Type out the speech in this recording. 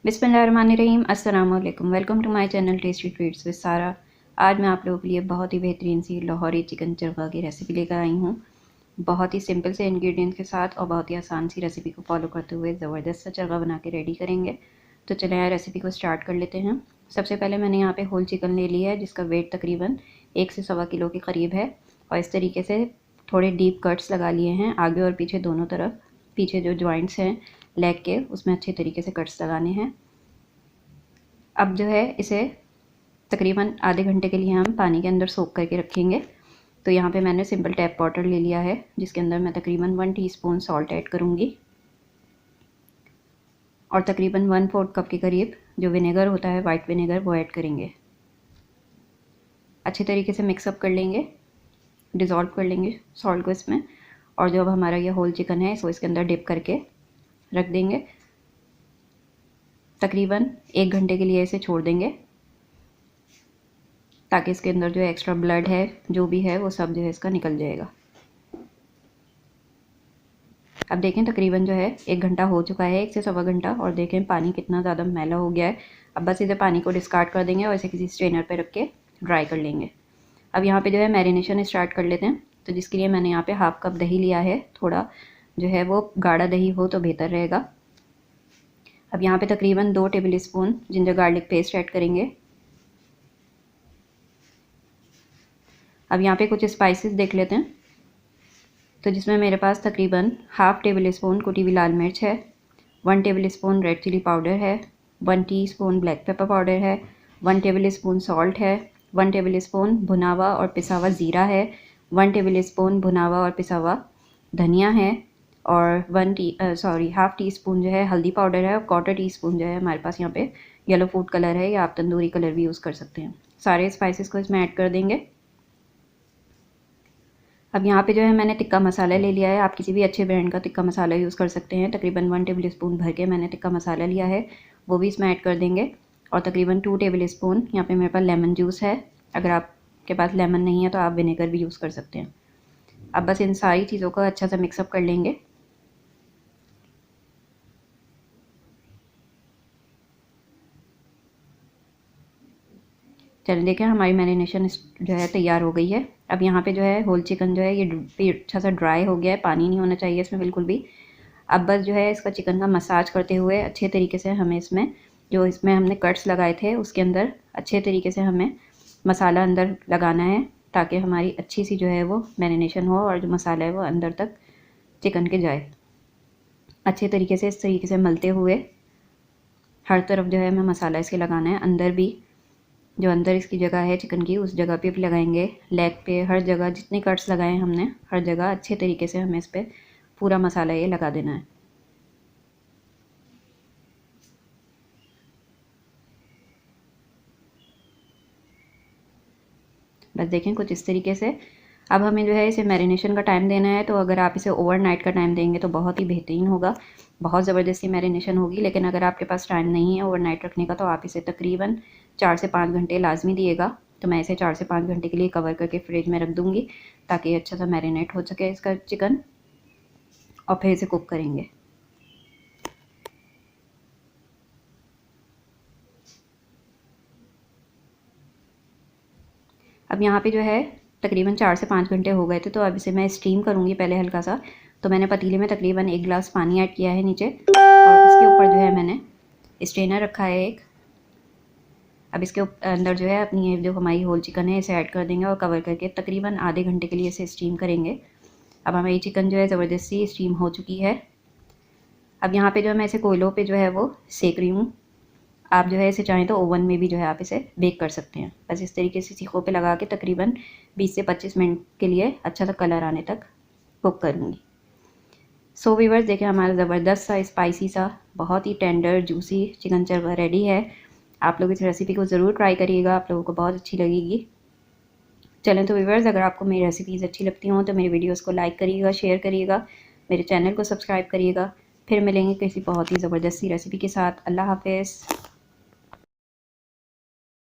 बिस्मिल्लाहिर्रहमानिर्रहीम। अस्सलाम वालेकुम। Welcome to my channel tasty treats with Sara. आज मैं आप लोगों के लिए बहुत ही बेहतरीन सी लाहौरी चिकन चरगा की रेसिपी लेकर आई हूँ। बहुत ही सिंपल से इंग्रेडिएंट्स के साथ और बहुत ही आसान सी रेसिपी को फॉलो करते हुए ज़बरदस्त सा चरगा बना के रेडी करेंगे। तो चलें यार रेसिपी को स्टार्ट कर लेते हैं। सबसे पहले मैंने यहाँ पे होल चिकन ले लिया है जिसका वेट तकरीबन 1 से सवा किलो के करीब है। और इस तरीके से थोड़े डीप कट्स लगा लिए हैं आगे और पीछे दोनों तरफ। पीछे जो जॉइंट्स हैं लेग के उसमें अच्छे तरीके से कट्स लगाने हैं। अब जो है इसे तकरीबन आधे घंटे के लिए हम पानी के अंदर सोक करके रखेंगे। तो यहाँ पे मैंने सिंपल टैप वाटर ले लिया है जिसके अंदर मैं तकरीबन 1 टीस्पून सॉल्ट ऐड करूँगी और तकरीबन 1/4 कप के करीब जो विनेगर होता है वाइट विनेगर वो ऐड करेंगे। अच्छे तरीके से मिक्सअप कर लेंगे, डिज़ोल्व कर लेंगे सॉल्ट को इसमें। और जो अब हमारा ये होल चिकन है इसको इसके अंदर डिप करके रख देंगे। तकरीबन 1 घंटे के लिए इसे छोड़ देंगे ताकि इसके अंदर जो एक्स्ट्रा ब्लड है जो भी है वो सब जो है इसका निकल जाएगा। अब देखें तकरीबन जो है 1 घंटा हो चुका है, 1 से सवा घंटा। और देखें पानी कितना ज़्यादा मैला हो गया है। अब बस इसे पानी को डिस्कार्ड कर देंगे और इसे किसी स्ट्रेनर पे रख के ड्राई कर लेंगे। अब यहाँ पे जो है मैरिनेशन स्टार्ट कर लेते हैं। तो जिसके लिए मैंने यहाँ पे हाफ कप दही लिया है। थोड़ा जो है वो गाढ़ा दही हो तो बेहतर रहेगा। अब यहाँ पे तकरीबन 2 table spoon ginger garlic paste add करेंगे। अब यहाँ पे कुछ स्पाइसेस देख लेते हैं। तो जिसमें मेरे पास तकरीबन हाफ़ टेबल स्पून कुटी हुई लाल मिर्च है, 1 tablespoon red chilli powder है, 1 टीस्पून ब्लैक पेपर पाउडर है, 1 टेबल स्पून सॉल्ट है, 1 टेबल स्पून भुना हुआ और पिसा हुआ ज़ीरा है, 1 टेबल स्पून भुना हुआ और पिसा हुआ धनिया है और हाफ़ टी स्पून जो है हल्दी पाउडर है और 1/4 टीस्पून जो है हमारे पास यहाँ पे येलो फूड कलर है या आप तंदूरी कलर भी यूज़ कर सकते हैं। सारे स्पाइसेस को इसमें ऐड कर देंगे। अब यहाँ पे जो है मैंने टिक्का मसाला ले लिया है। आप किसी भी अच्छे ब्रांड का टिक्का मसाला यूज़ कर सकते हैं। तकरीबन 1 टेबल स्पून भर के मैंने टिक्का मसाला लिया है, वो भी इसमें ऐड कर देंगे। और तकरीबन 2 टेबल स्पून यहाँ पे मेरे पास लेमन जूस है। अगर आपके पास लेमन नहीं है तो आप विनेगर भी यूज़ कर सकते हैं। अब बस इन सारी चीज़ों को अच्छा सा मिक्सअप कर लेंगे। चलिए देखें हमारी मैरिनेशन जो है तैयार हो गई है। अब यहाँ पे जो है होल चिकन जो है ये अच्छा सा ड्राई हो गया है, पानी नहीं होना चाहिए इसमें बिल्कुल भी। अब बस जो है इसका चिकन का मसाज करते हुए अच्छे तरीके से हमें इसमें हमने कट्स लगाए थे उसके अंदर अच्छे तरीके से हमें मसाला अंदर लगाना है ताकि हमारी अच्छी सी जो है वो मैरिनेशन हो और जो मसाला है वो अंदर तक चिकन के जाए। अच्छे तरीके से इस तरीके से मलते हुए हर तरफ जो है हमें मसाला इसके लगाना है। अंदर भी जो अंदर इसकी जगह है चिकन की उस जगह पे भी लगाएंगे, लेग पे, हर जगह जितने कट्स लगाए हमने हर जगह अच्छे तरीके से हमें इस पर पूरा मसाला ये लगा देना है। बस देखें कुछ इस तरीके से। अब हमें जो है इसे मैरिनेशन का टाइम देना है। तो अगर आप इसे ओवरनाइट का टाइम देंगे तो बहुत ही बेहतरीन होगा, बहुत ज़बरदस्ती मैरिनेशन होगी। लेकिन अगर आपके पास टाइम नहीं है ओवरनाइट रखने का तो आप इसे तकरीबन 4 से 5 घंटे लाजमी दिएगा। तो मैं इसे 4 से 5 घंटे के लिए कवर करके फ्रिज में रख दूँगी ताकि अच्छा सा मैरिनेट हो सके इसका चिकन। और फिर इसे कुक करेंगे। अब यहाँ पे जो है तकरीबन 4 से 5 घंटे हो गए थे। तो अब इसे मैं स्टीम करूँगी पहले हल्का सा। तो मैंने पतीले में तकरीबन 1 गिलास पानी ऐड किया है नीचे और इसके ऊपर जो है मैंने स्ट्रेनर रखा है एक। अब इसके अंदर जो है अपनी ये जो हमारी होल चिकन है इसे ऐड कर देंगे और कवर करके तकरीबन आधे घंटे के लिए इसे स्टीम करेंगे। अब हमारी चिकन जो है ज़बरदस्ती स्टीम हो चुकी है। अब यहाँ पे जो है मैं इसे कोयलों पे जो है वो सेक रही हूँ। आप जो है इसे चाहें तो ओवन में भी जो है आप इसे बेक कर सकते हैं। बस इस तरीके से सीखों पे लगा के तकरीबन 20 से 25 मिनट के लिए अच्छा सा कलर आने तक कुक करूँगी। सो व्यूअर्स देखें हमारा ज़बरदस्त सा स्पाइसी सा बहुत ही tender juicy chicken chargha ready है। आप लोग इस रेसिपी को ज़रूर ट्राई करिएगा, आप लोगों को बहुत अच्छी लगेगी। चलें तो व्यूअर्स अगर आपको मेरी रेसिपीज़ अच्छी लगती हों तो मेरी वीडियोस को लाइक करिएगा, शेयर करिएगा, मेरे चैनल को सब्सक्राइब करिएगा। फिर मिलेंगे किसी बहुत ही ज़बरदस्ती रेसिपी के साथ। अल्लाह हाफ़िज़।